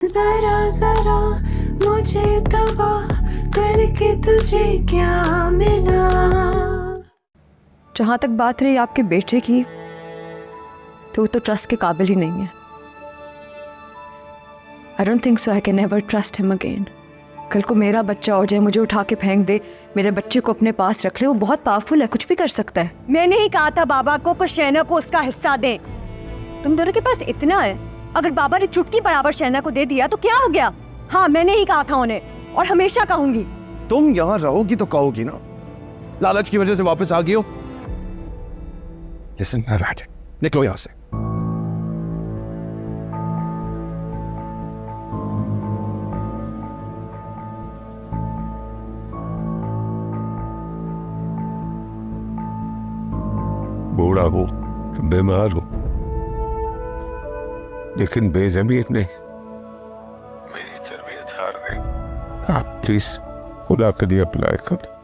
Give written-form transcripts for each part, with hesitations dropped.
जरा जरा मुझे तबाह करके तुझे क्या मिला। जहाँ तक बात रही आपके बेटे की, तो वो तो ट्रस्ट के काबिल ही नहीं है। I don't think so I can ever trust him again. कल को मेरा बच्चा हो जाए, मुझे उठा के फेंक दे, मेरे बच्चे को अपने पास रख ले, वो बहुत पावरफुल है, कुछ भी कर सकता है। मैंने ही कहा था बाबा को कि शहना को उसका हिस्सा दें। तुम दोनों के पास इतना है, अगर बाबा ने चुटकी बराबर शहना को दे दिया तो क्या हो गया? हाँ, मैंने ही कहा था उन्हें और हमेशा कहूंगी। तुम यहाँ रहोगी तो कहोगी ना, लालच की वजह से वापस आ गई हो। Listen, I've had it. निकलो यहाँ से। बूढ़ा हूं, बीमार हूं, लेकिन बेजमीर ने मेरी तरबियत हार गई। आप प्लीज खुदा के लिए अप्लाई कर।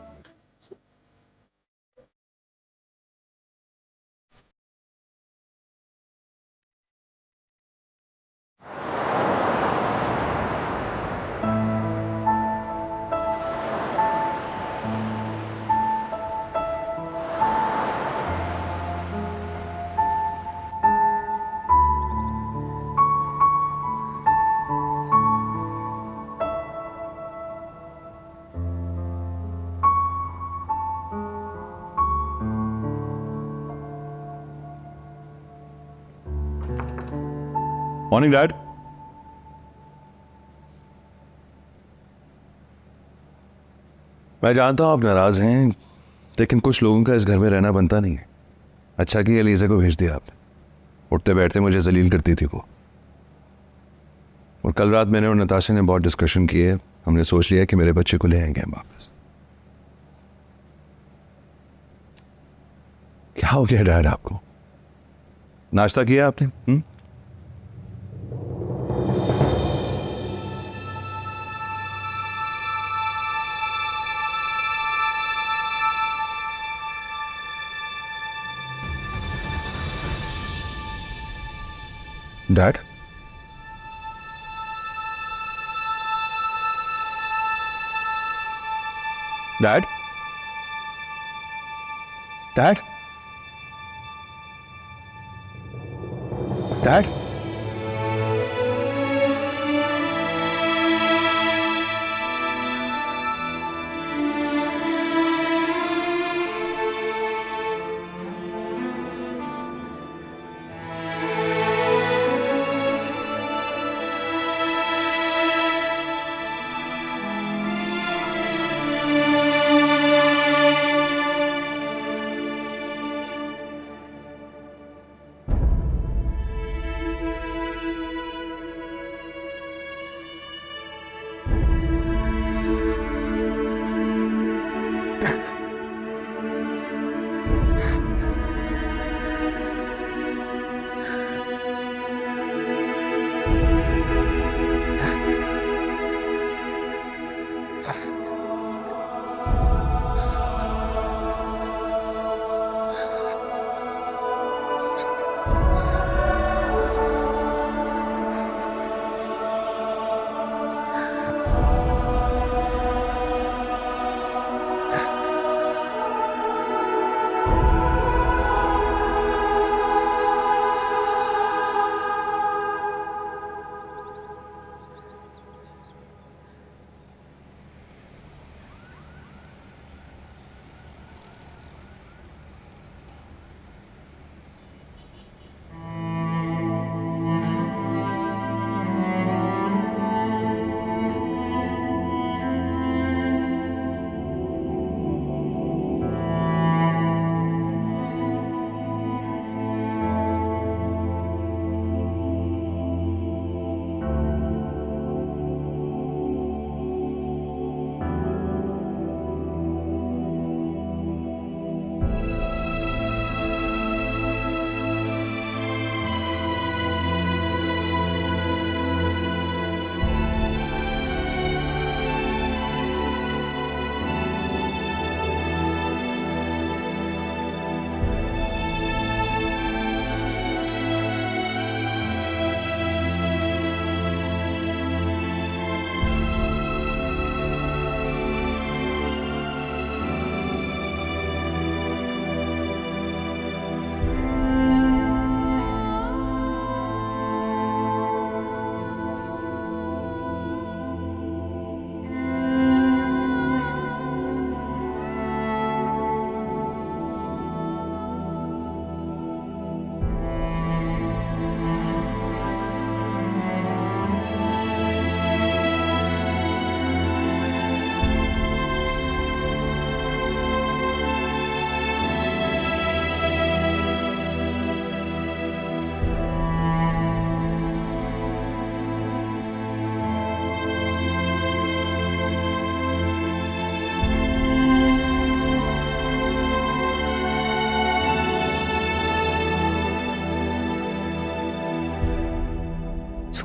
Morning dad. मैं जानता हूं आप नाराज हैं, लेकिन कुछ लोगों का इस घर में रहना बनता नहीं है। अच्छा कि एलिजा को भेज दिया आपने, उठते बैठते मुझे जलील करती थी वो। और कल रात मैंने और नताशा ने बहुत डिस्कशन किए, हमने सोच लिया कि मेरे बच्चे को ले आएंगे हम वापस। क्या हो गया डैड आपको? नाश्ता किया आपने? Dad, dad, dad, dad,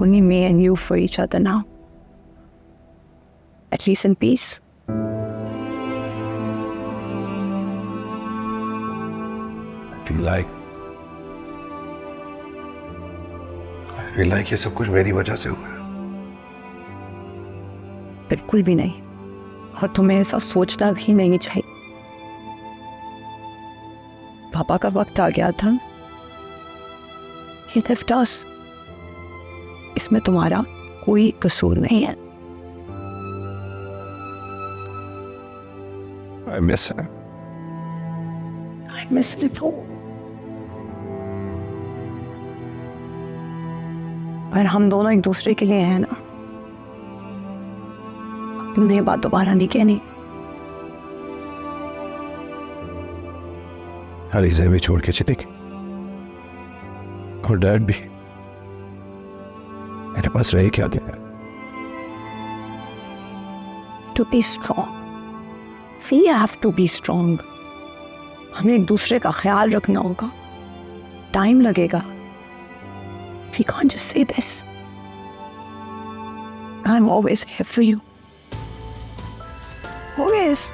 only me and you for each other now. At least in peace. I feel like ये सब कुछ मेरी वजह से हुआ है। बिल्कुल भी नहीं, और तुम्हें ऐसा सोचना भी नहीं चाहिए। पापा का वक्त आ गया था, He left us. इसमें तुम्हारा कोई कसूर नहीं है। I miss her. I miss you too. और हम दोनों एक दूसरे के लिए हैं ना। तुमने ये बात दोबारा नहीं कहनी। अलीज़ा भी छोड़ के चली गई और डैड भी। मेरे पास रहे क्या गया? To be strong. We have to be strong. हमें एक दूसरे का ख्याल रखना होगा। टाइम लगेगा। We can't just say this. I'm always here for you. Always.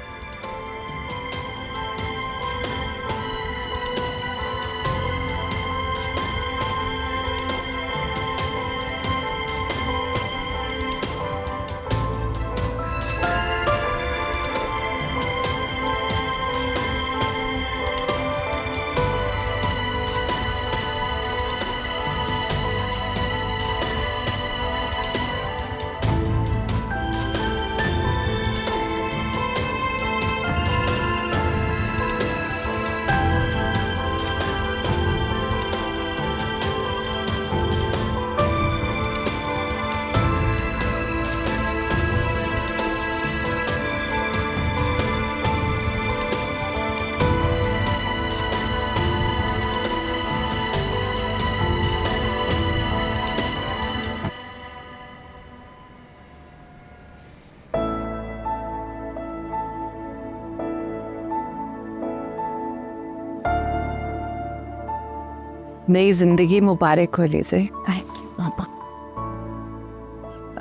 नई जिंदगी मुबारक हो लीजिए। थैंक यू पापा।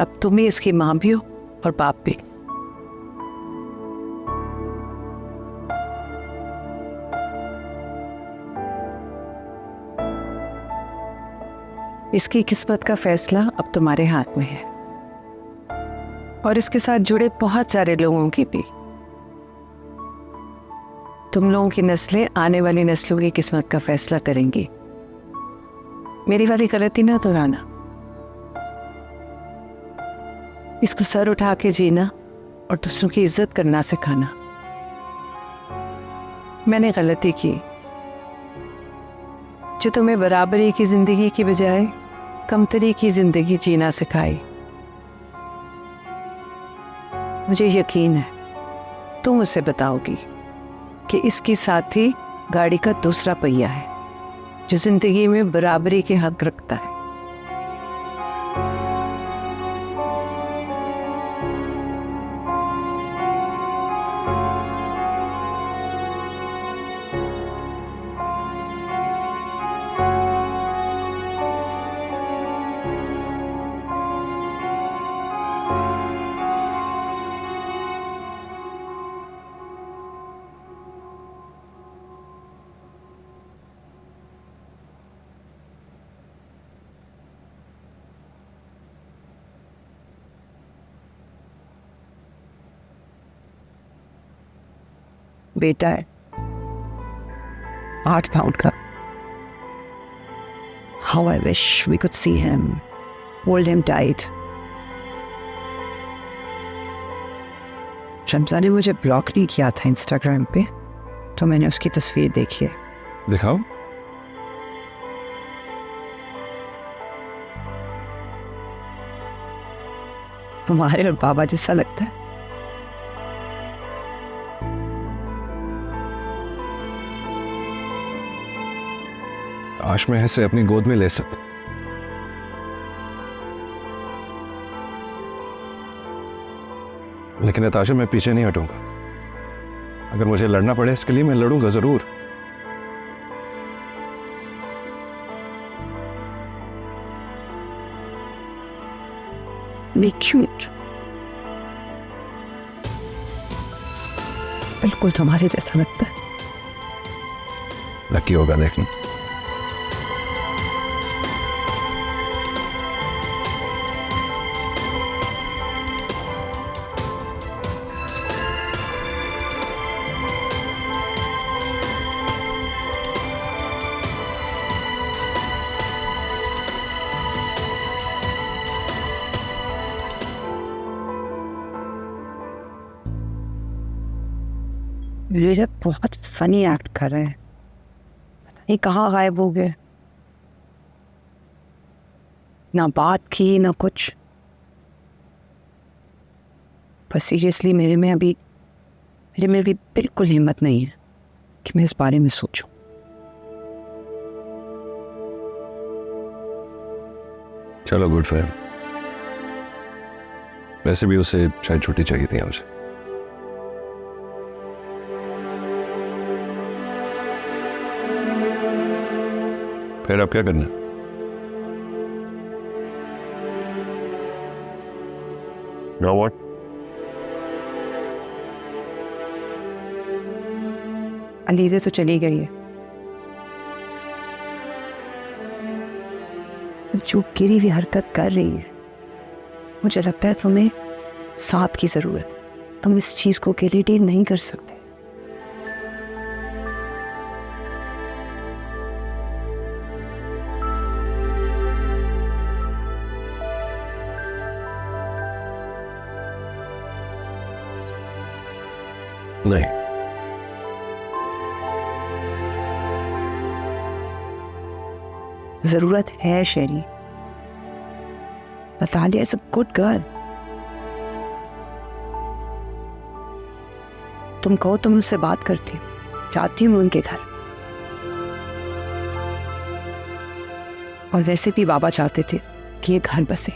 अब तुम ही इसकी माँ भी हो और बाप भी। इसकी किस्मत का फैसला अब तुम्हारे हाथ में है, और इसके साथ जुड़े बहुत सारे लोगों की भी। तुम लोगों की नस्लें आने वाली नस्लों की किस्मत का फैसला करेंगी। मेरी वाली गलती ना दोहराना। इसको सर उठा के जीना और दूसरों की इज्जत करना सिखाना। मैंने गलती की जो तुम्हें बराबरी की जिंदगी की बजाय कमतरी की जिंदगी जीना सिखाई। मुझे यकीन है तुम उसे बताओगी कि इसकी साथी गाड़ी का दूसरा पहिया है जो जिंदगी में बराबरी के हक रखता है। बेटा है 8 पाउंड का। How I wish we could see him, hold him tight. Shamsa ने मुझे ब्लॉक नहीं किया था इंस्टाग्राम पे, तो मैंने उसकी तस्वीर देखी है। दिखाओ। तुम्हारे और बाबा जैसा लगता है। काश मैं इसे अपनी गोद में ले सकता, लेकिन नताशा मैं पीछे नहीं हटूंगा। अगर मुझे लड़ना पड़े इसके लिए मैं लड़ूंगा जरूर। इतनी क्यूट, बिल्कुल तुम्हारे जैसा लगता है। लकी होगा देखना। ये बहुत फनी एक्ट कर रहे हैं, पता नहीं कहाँ गायब हो गए, ना बात की ना कुछ। पर सीरियसली मेरे में अभी बिल्कुल हिम्मत नहीं है कि मैं इस बारे में सोचूं। चलो गुड फॉर हिम। वैसे भी उसे शायद छुट्टी चाहिए थी हमसे। फिर अब क्या करना? Now what? अलीज़ा तो चली गई है, जो गिरी हुई हरकत कर रही है, मुझे लगता है तुम्हें साथ की जरूरत है। तुम इस चीज को अकेले डील नहीं कर सकते। नहीं, जरूरत है शेरी। Natalia is a good girl. तुम कहो तो मैं उससे बात करती हूँ, जाती हूँ उनके घर। और वैसे भी बाबा चाहते थे कि ये घर बसे।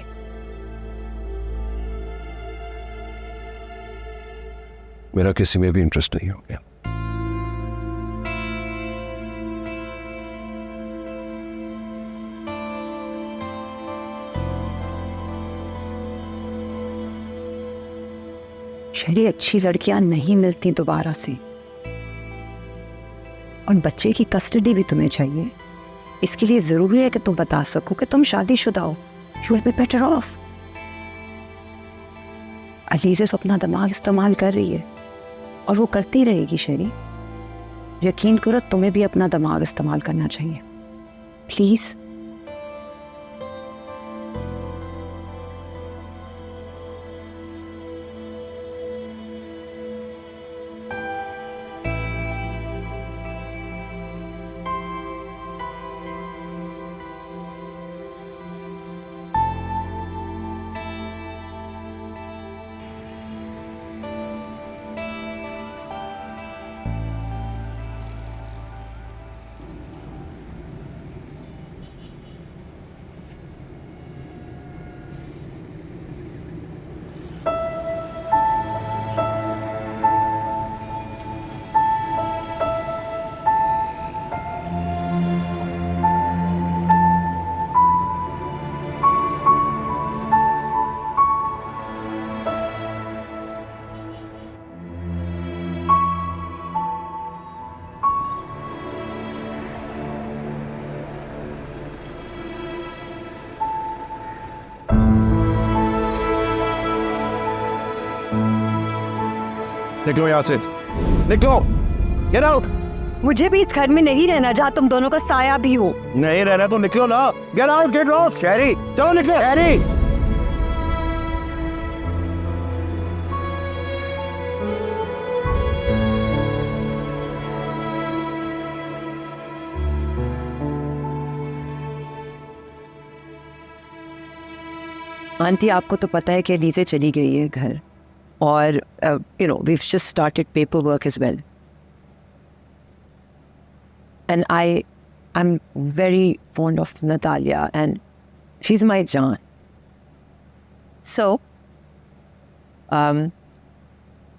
मेरा किसी में भी इंटरेस्ट नहीं हो गया। शहरी अच्छी लड़कियां नहीं मिलती दोबारा से, और बच्चे की कस्टडी भी तुम्हें चाहिए। इसके लिए जरूरी है कि तुम बता सको कि तुम शादीशुदा हो। You will be better of. Aliza तो अपना दिमाग इस्तेमाल कर रही है और वो करती रहेगी शेरी। यकीन करो तुम्हें भी अपना दिमाग इस्तेमाल करना चाहिए, प्लीज। निकलो यहाँ से, निकलो, गेट आउट। मुझे भी इस घर में नहीं रहना जहाँ तुम दोनों का साया भी हो। नहीं रहना तो निकलो ना। Get out, get lost. शहरी, चलो निकलो। शहरी, आंटी आपको तो पता है कि अलीज़ा चली गई है घर, और you know we've just started paperwork as well, and I'm very fond of Natalia and she's my John.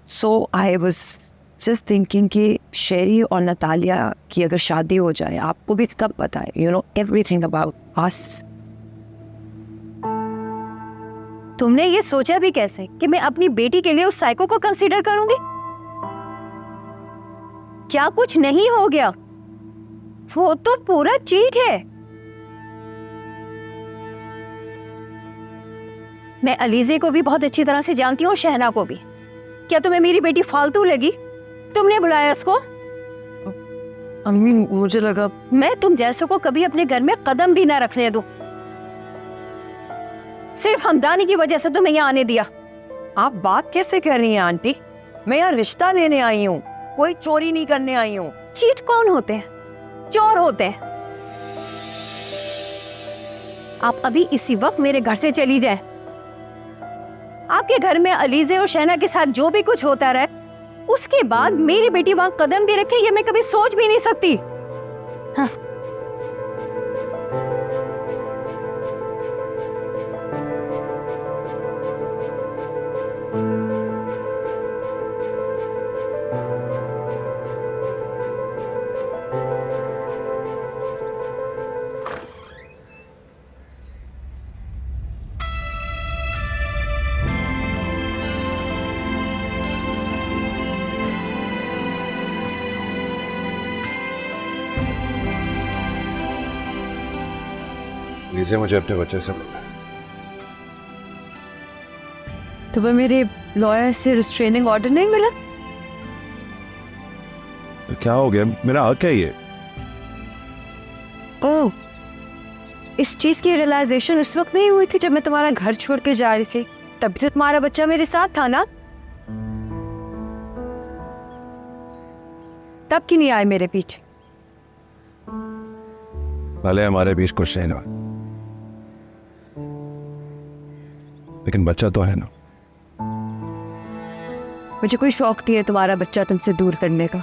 So I was just thinking कि शेरी और नतालिया की अगर शादी हो जाए, आपको भी कब पता है, you know everything about us, तो तुमने ये सोचा भी कैसे कि मैं अपनी बेटी के लिए उस साइको को कंसीडर करूंगी? क्या कुछ नहीं हो गया? वो तो पूरा चीट है। मैं अलीजे को भी बहुत अच्छी तरह से जानती हूँ और शहना को भी। क्या तुम्हें मेरी बेटी फालतू लगी? तुमने बुलाया उसको? अम्मी मुझे लगा मैं तुम जैसों को कभी अपने घर में कदम भी ना रखने दूं। सिर्फ हमदानी की वजह से तुम्हें यहाँ आने दिया। आप बात कैसे कर रही हैं आंटी? मैं यहाँ रिश्ता लेने आई हूँ, कोई चोरी नहीं करने आई हूँ। चीट कौन होते हैं? चोर होते हैं। आप अभी इसी वक्त मेरे घर से चली जाए। आपके घर में अलीजे और शहना के साथ जो भी कुछ होता रहे, उसके बाद मेरी बेटी वहां कदम भी रखे ये मैं कभी सोच भी नहीं सकती। हाँ। लीजिए, मुझे अपने बच्चे से मिलना है। तो वह मेरे लॉयर से रिस्ट्रेनिंग ऑर्डर नहीं मिला? क्या हो गया? मेरा हक है ये। ओह, इस चीज की रियलाइजेशन उस वक्त नहीं हुई थी जब मैं तुम्हारा घर छोड़ के जा रही थी? तभी तो तुम्हारा बच्चा मेरे साथ था ना? तब क्यों नहीं आए मेरे पीछे? भले हमारे बीच कुछ नहीं हुआ, लेकिन बच्चा तो है ना। मुझे कोई शौक नहीं है तुम्हारा बच्चा तुमसे दूर करने का,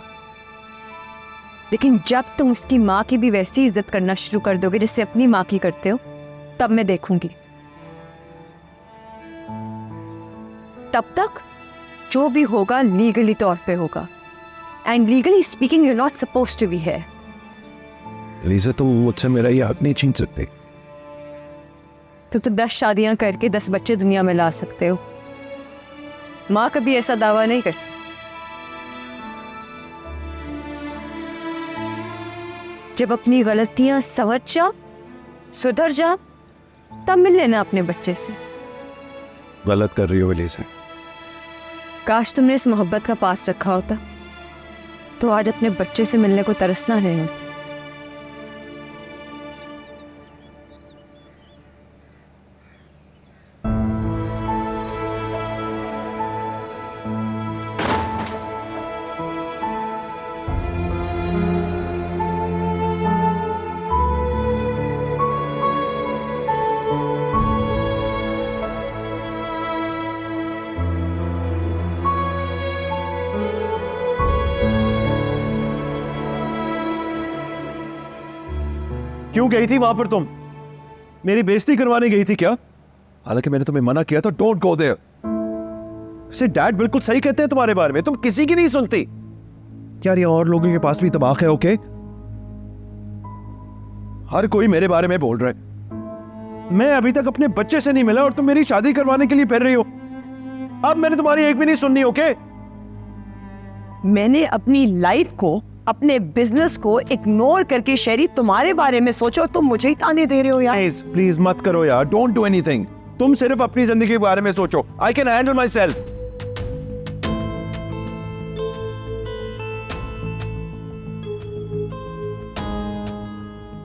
लेकिन जब तुम उसकी माँ की भी वैसी इज्जत करना शुरू कर दोगे जैसे अपनी माँ की करते हो, तब मैं देखूंगी। तब तक जो भी होगा लीगली तौर पे होगा, and legally speaking you not suppose to be here. Lisa, तुम मुझसे मेरा ये हक नहीं छीन सकते। तुम तो 10 शादियां करके 10 बच्चे दुनिया में ला सकते हो। माँ कभी ऐसा दावा नहीं करती। जब अपनी गलतियां समझ जा, सुधर जा, तब मिल लेना अपने बच्चे से। गलत कर रही हो लीजा। काश तुमने इस मोहब्बत का पास रखा होता तो आज अपने बच्चे से मिलने को तरसना नहीं होता। क्यों गई थी वहां पर तुम? मेरी बेइज्जती करवाने गई थी क्या? हालांकि मैंने तुम्हें मना किया था, डोंट गो देयर। से डैड बिल्कुल सही कहते हैं तुम्हारे बारे में, तुम किसी की नहीं सुनती। यार, ये और लोगों के पास भी दिमाग है, ओके? हर कोई मेरे बारे में बोल रहा है। मैं अभी तक अपने बच्चे से नहीं मिला और तुम मेरी शादी करवाने के लिए फिर रही हो। अब मैंने तुम्हारी एक भी नहीं सुननी, ओके? मैंने अपनी लाइफ को, अपने बिजनेस को इग्नोर करके शेरी तुम्हारे बारे में सोचो, तुम मुझे ही ताने दे रहे हो यार। प्लीज प्लीज मत करो यार, डोंट डू एनीथिंग। तुम सिर्फ अपनी जिंदगी के बारे में सोचो। I can handle my self.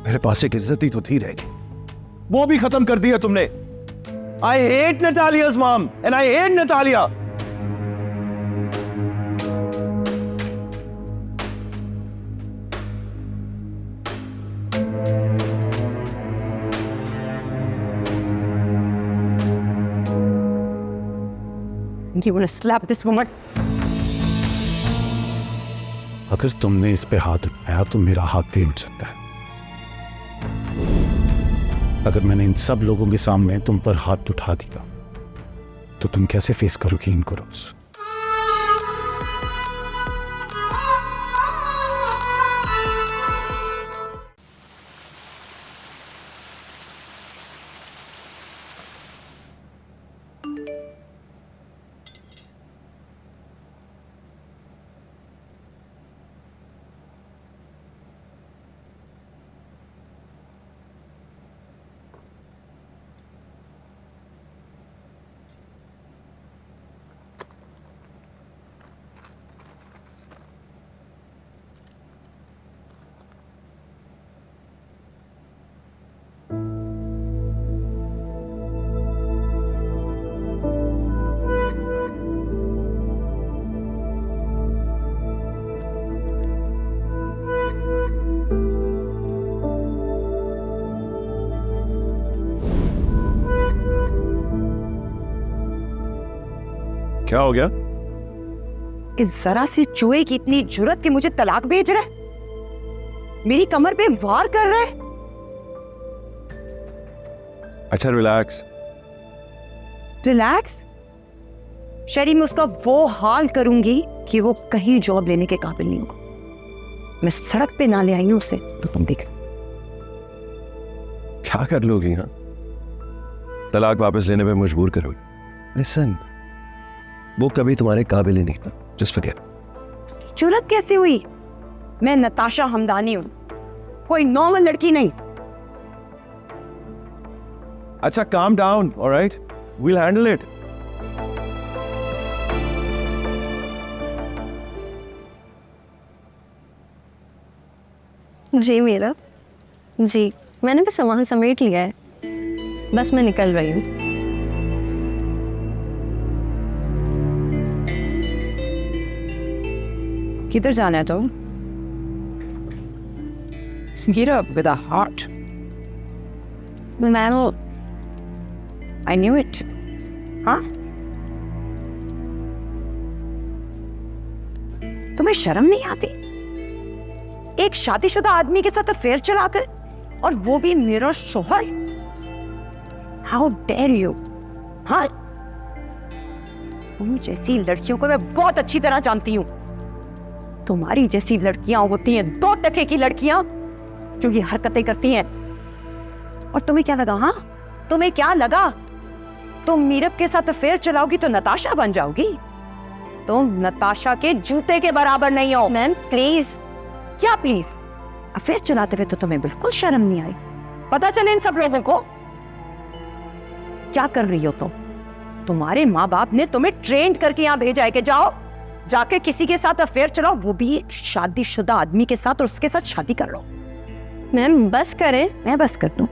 मेरे पास एक इज्जत ही तो थी रहेगी, वो भी खत्म कर दिया तुमने। I hate Natalia's mom and I hate Natalia. You want to slap this woman? अगर तुमने इस पे हाथ उठाया तो मेरा हाथ भी उठ सकता है। अगर मैंने इन सब लोगों के सामने तुम पर हाथ उठा दिया तो तुम कैसे फेस करोगी इनको रोज? क्या हो गया? इस जरा सी चूहे की इतनी जुर्रत कि मुझे तलाक भेज रहा है, मेरी कमर पे वार कर रहा है। अच्छा रिलैक्स। रिलैक्स? शरी, मैं उसका वो हाल करूंगी कि वो कहीं जॉब लेने के काबिल नहीं होगा। मैं सड़क पे ना ले आई हूं उसे, तो तुम देख। क्या कर लोगी? हाँ, तलाक वापस लेने पे मजबूर करोगी? लिसन, वो कभी तुम्हारे काबिल ही नहीं था। Just forget. जुर्रत कैसे हुई? मैं नताशा हमदानी हूं, कोई नॉर्मल लड़की नहीं। अच्छा, calm down, all right? We'll handle it. जी मेरा, जी मैंने भी सामान समेट लिया है, बस मैं निकल रही हूँ। किधर जाना है तुम? Get up with a heart. Ma'am, I knew it. हाँ? तुम्हें शर्म नहीं आती? एक शादीशुदा आदमी के साथ अफेयर चलाकर, और वो भी मेरा शोहर? How dare you? हाँ? तुम जैसी लड़कियों को मैं बहुत अच्छी तरह जानती हूँ। तुम्हारी जैसी लड़कियां होती हैं 2 टके की लड़कियां जो ये हरकतें करती हैं। और तुम्हें क्या लगा? हाँ, तुम्हें क्या लगा? तुम मीरब के साथ अफेयर चलाओगी तो नताशा बन जाओगी? तुम नताशा के जूते के बराबर नहीं हो। Ma'am please. क्या प्लीज? अफेयर चलाते हुए तो तुम्हें बिल्कुल शर्म नहीं आई? पता चले इन सब लोगों को। क्या कर रही हो तुम? तुम्हारे माँ बाप ने तुम्हें ट्रेंड करके यहाँ भेजा है कि जाओ, जाके किसी के साथ अफेयर चलाओ, वो भी एक शादीशुदा आदमी के साथ, और उसके साथ शादी कर लो। मैम बस करें। मैं बस कर दूं?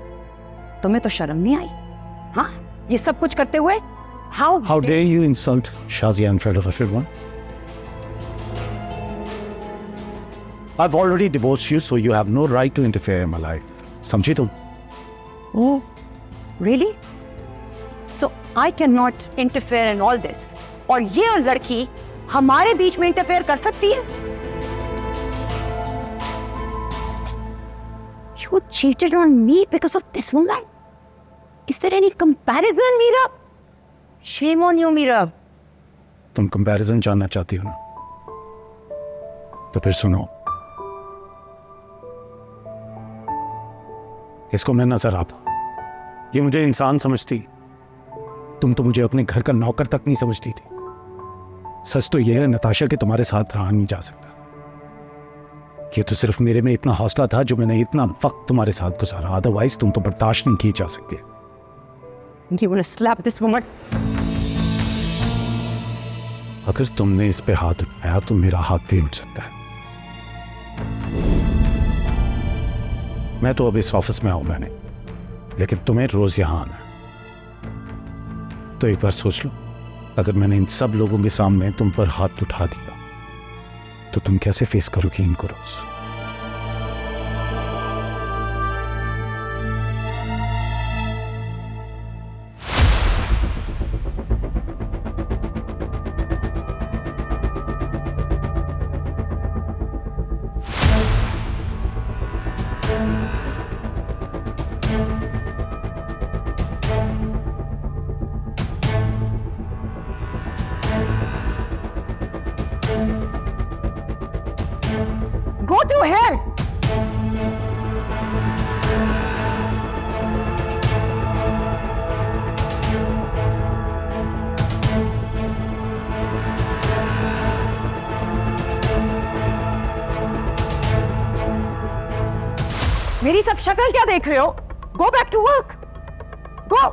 तुम्हें तो शर्म नहीं आई? हाँ, ये सब कुछ करते हुए? How dare you insult Shazia in front of everyone? I've already divorced you, so you have no right to interfere in my life. समझी तुम? Oh, really? So I cannot interfere in all this. और ये लड़की हमारे बीच में interfere कर सकती है? You cheated on me because of this woman. Is there any comparison, Meera? Shame on you, Meera. तुम कंपैरिजन जानना चाहती हो ना? तो फिर सुनो, इसको मैं नजर आता, ये मुझे इंसान समझती, तुम तो मुझे अपने घर का नौकर तक नहीं समझती थी। सच तो यह है नताशा कि तुम्हारे साथ रहा नहीं जा सकता। ये तो सिर्फ मेरे में इतना हौसला था जो मैंने इतना वक्त तुम्हारे साथ गुजारा, अदरवाइज तुम तो बर्दाश्त नहीं की जा सकती। You will slap this woman. अगर तुमने इस पे हाथ उठाया तो मेरा हाथ भी उठ सकता है। मैं तो अब इस ऑफिस में आऊंगा नहीं, लेकिन तुम्हें रोज यहां आना है। तो एक बार सोच लो, अगर मैंने इन सब लोगों के सामने तुम पर हाथ उठा दिया तो तुम कैसे फेस करोगी इनको रोज? Go to hell. मेरी सब शक्ल क्या देख रहे हो? Go back to work. Go.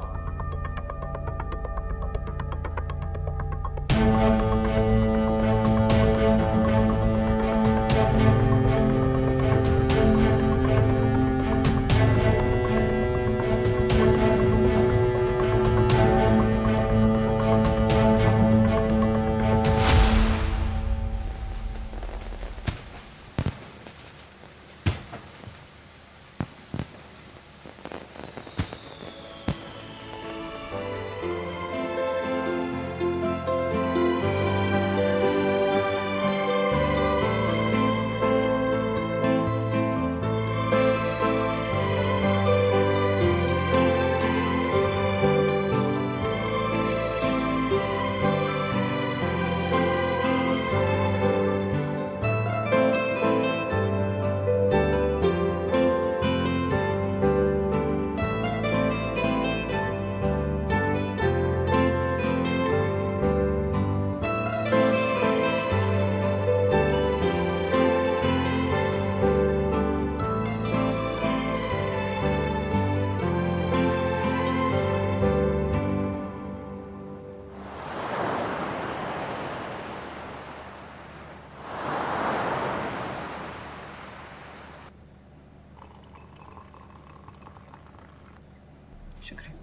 शुक्रिया।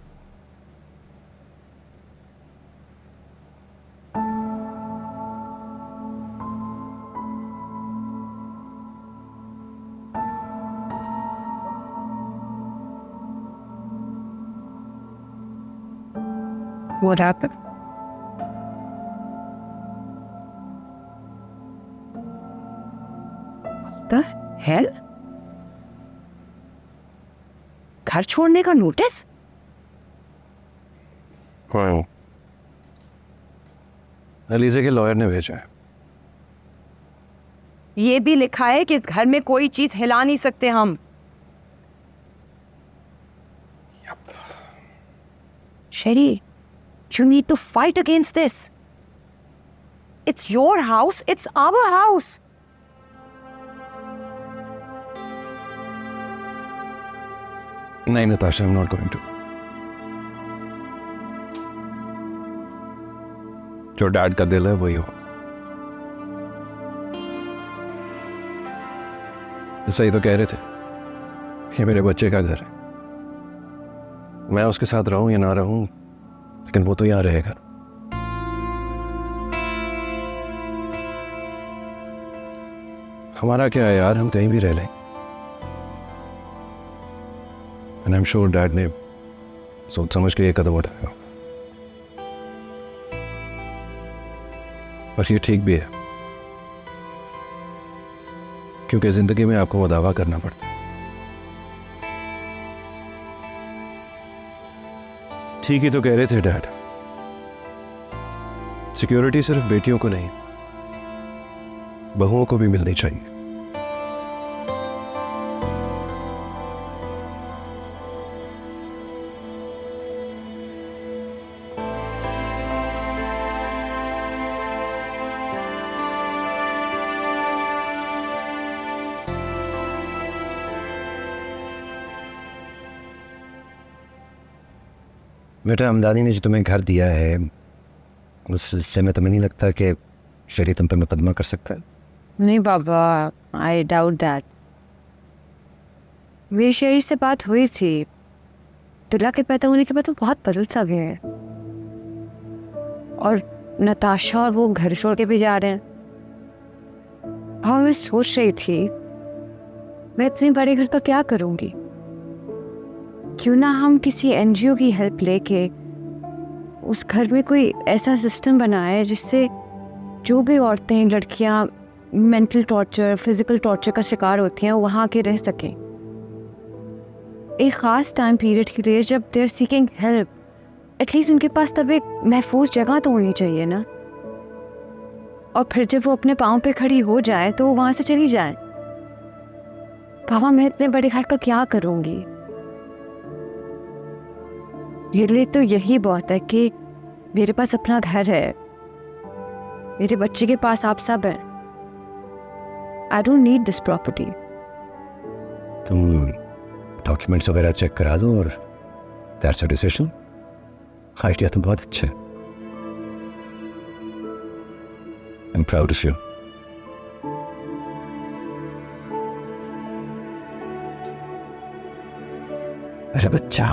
What happened? What the hell? घर छोड़ने का नोटिस? हाँ, अलीजा के लॉयर ने भेजा है। ये भी लिखा है कि इस घर में कोई चीज हिला नहीं सकते हम। शेरी, you need to fight against this. It's your house, it's our house. नहीं Natasha, I'm not going to. जो डैड का दिल है वही हो। सही तो कह रहे थे, ये मेरे बच्चे का घर है। मैं उसके साथ रहूं या ना रहूं, लेकिन वो तो यहां रहेगा। हमारा क्या है यार, हम कहीं भी रह लें। And I am sure dad ने सोच समझ के ये कदम उठाया, और ये ठीक भी है, क्योंकि जिंदगी में आपको वो दावा करना पड़ता है। ठीक ही तो कह रहे थे डैड, सिक्योरिटी सिर्फ बेटियों को नहीं, बहुओं को भी मिलनी चाहिए। बेटा, हमदानी ने जो तुम्हें घर दिया है उससे में तुम्हें नहीं लगता कि शरीर तुम पे मुकदमा कर सकता है? नहीं बाबा, आई डाउट दैट। मेरी शेरी से बात हुई थी, दुल्हा के पैदा होने के बाद वो बहुत बदल सा गए हैं, और नताशा और वो घर छोड़ के भी जा रहे हैं। हाँ, मैं सोच रही थी मैं इतने बड़े घर का क्या करूँगी, क्यों ना हम किसी एनजीओ की हेल्प लेके उस घर में कोई ऐसा सिस्टम बनाए जिससे जो भी औरतें, लड़कियां मेंटल टॉर्चर, फिजिकल टॉर्चर का शिकार होती हैं, वहाँ आके रह सकें एक ख़ास टाइम पीरियड के लिए, जब they are seeking help. At least उनके पास तब एक महफूज जगह तो होनी चाहिए ना, और फिर जब वो अपने पाँव पे खड़ी हो जाए तो वहाँ से चली जाए। पापा, मैं इतने बड़े घर का क्या करूँगी? ये लिए तो यही बहुत है कि मेरे पास अपना घर है, मेरे बच्चे के पास आप सब हैं। I don't need this property. तुम डॉक्यूमेंट्स वगैरह चेक करा दो और दैट्स योर डिसीजन। आइडिया तो बहुत अच्छा है। I am proud of you. अरे बच्चा,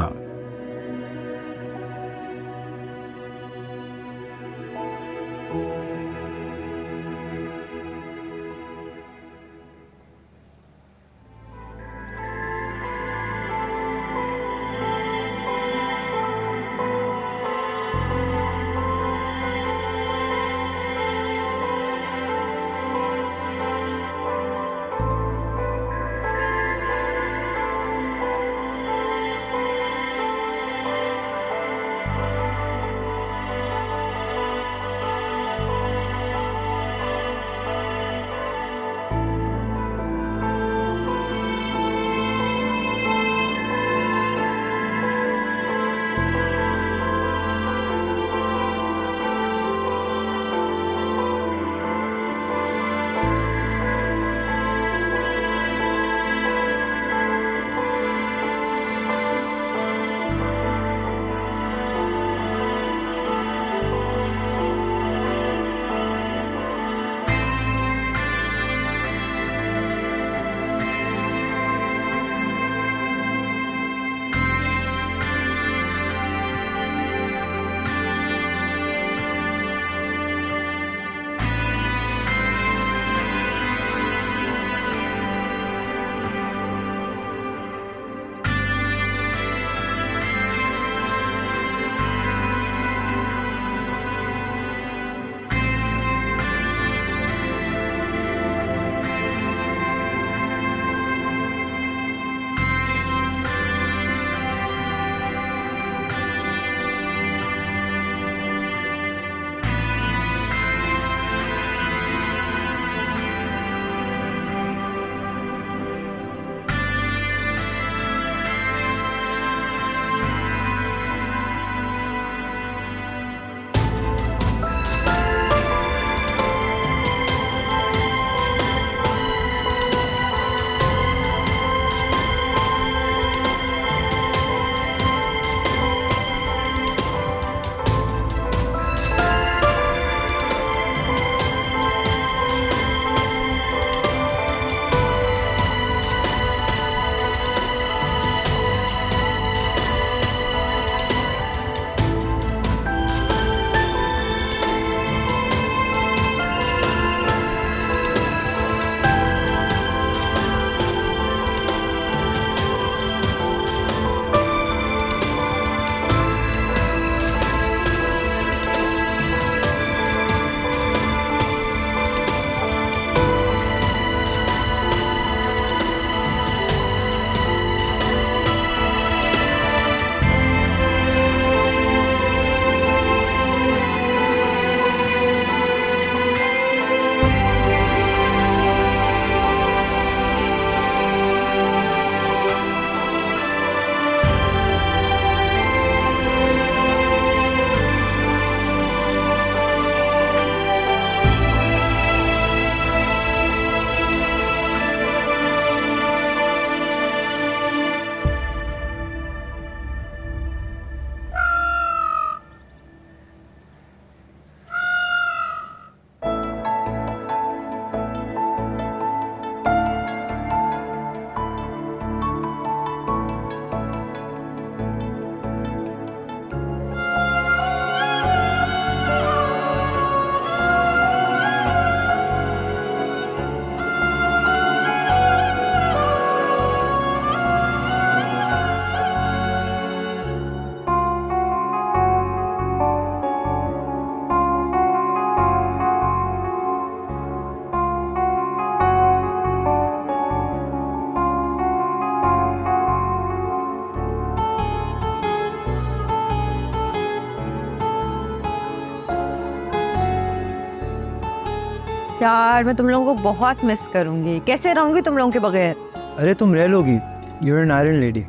यार मैं तुम लोगों को बहुत मिस करूंगी। कैसे रहूंगी तुम लोगों के बगैर? अरे तुम रह लोगी, यूर एन आयरन लेडी।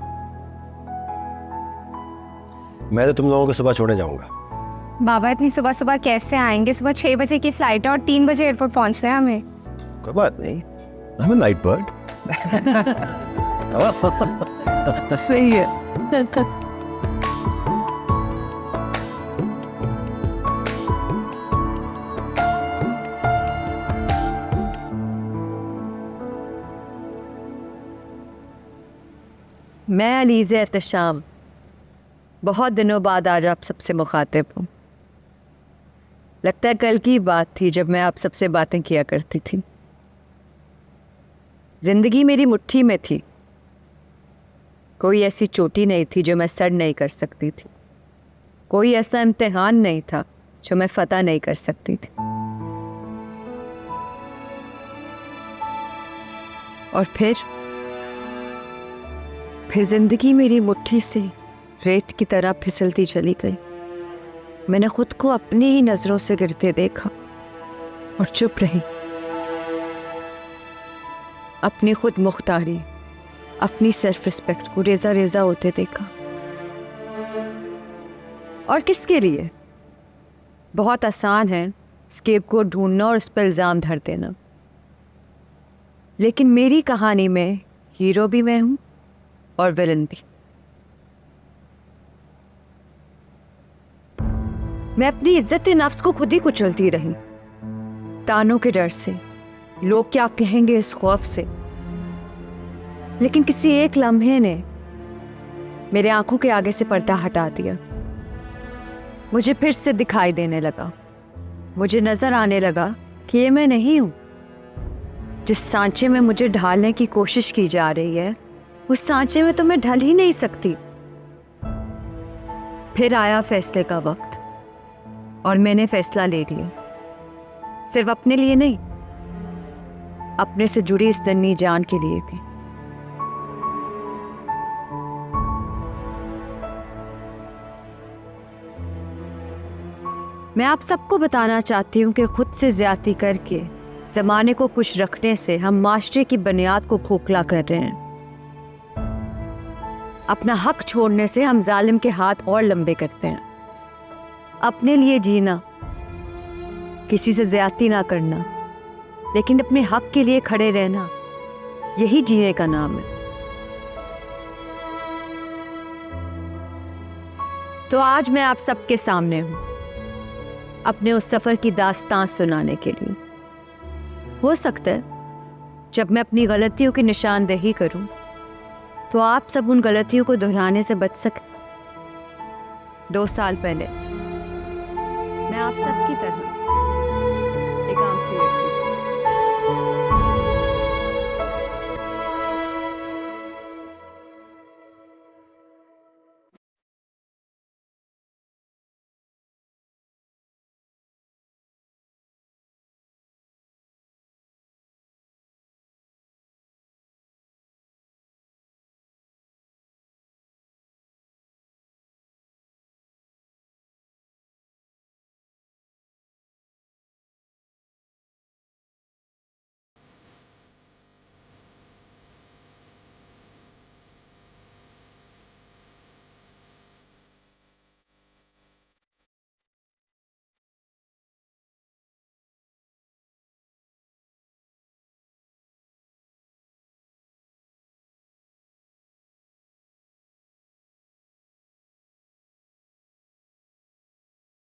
मैं तो तुम लोगों को सुबह छोड़ने जाऊंगा। बाबा इतनी सुबह सुबह कैसे आएंगे? सुबह 6 बजे की फ्लाइट है और 3 बजे एयरपोर्ट पहुंचना है हमें। कोई बात नहीं, I am a night bird. सही है। मैं अलीज़ा एहतशाम बहुत दिनों बाद आज आप सबसे मुखातिब हूँ। लगता है कल की बात थी जब मैं आप सबसे बातें किया करती थी। जिंदगी मेरी मुट्ठी में थी, कोई ऐसी चोटी नहीं थी जो मैं सर नहीं कर सकती थी, कोई ऐसा इम्तिहान नहीं था जो मैं फतह नहीं कर सकती थी। और फिर जिंदगी मेरी मुट्ठी से रेत की तरह फिसलती चली गई। मैंने खुद को अपनी ही नजरों से गिरते देखा और चुप रही। अपनी खुद मुख्तारी, अपनी सेल्फ रिस्पेक्ट को रेजा रेजा होते देखा। और किसके लिए? बहुत आसान है स्केप को ढूंढना और उस पर इल्ज़ाम धर देना, लेकिन मेरी कहानी में हीरो भी मैं हूं और विलन भी। मैं अपनी इज्जत नफ्स को खुद ही कुचलती रही, तानों के डर से, लोग क्या कहेंगे इस खौफ से। लेकिन किसी एक लम्हे ने मेरे आंखों के आगे से पर्दा हटा दिया। मुझे फिर से दिखाई देने लगा, मुझे नजर आने लगा कि ये मैं नहीं हूं। जिस सांचे में मुझे ढालने की कोशिश की जा रही है, उस सांचे में तो मैं ढल ही नहीं सकती। फिर आया फैसले का वक्त और मैंने फैसला ले लिया, सिर्फ अपने लिए नहीं, अपने से जुड़ी इस नन्ही जान के लिए भी। मैं आप सबको बताना चाहती हूँ कि खुद से ज्यादती करके जमाने को खुश रखने से हम माशरे की बुनियाद को खोखला कर रहे हैं। अपना हक छोड़ने से हम जालिम के हाथ और लंबे करते हैं। अपने लिए जीना, किसी से ज्यादती ना करना, लेकिन अपने हक के लिए खड़े रहना, यही जीने का नाम है। तो आज मैं आप सबके सामने हूं, अपने उस सफर की दास्तान सुनाने के लिए। हो सकता है जब मैं अपनी गलतियों की निशानदेही करूं तो आप सब उन गलतियों को दोहराने से बच सके। 2 साल पहले मैं आप सब की तरह एक आम सी लड़की थी।